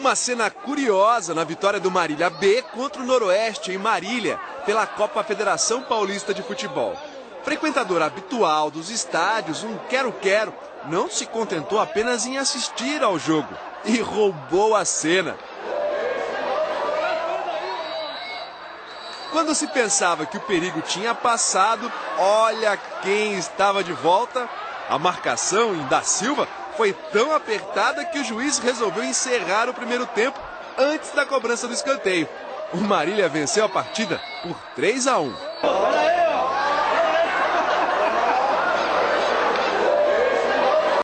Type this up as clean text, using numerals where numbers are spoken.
Uma cena curiosa na vitória do Marília B contra o Noroeste em Marília, pela Copa Federação Paulista de Futebol. Frequentador habitual dos estádios, um quero-quero, não se contentou apenas em assistir ao jogo e roubou a cena. Quando se pensava que o perigo tinha passado, olha quem estava de volta. A marcação em Da Silva foi tão apertada que o juiz resolveu encerrar o primeiro tempo antes da cobrança do escanteio. O Marília venceu a partida por 3-1.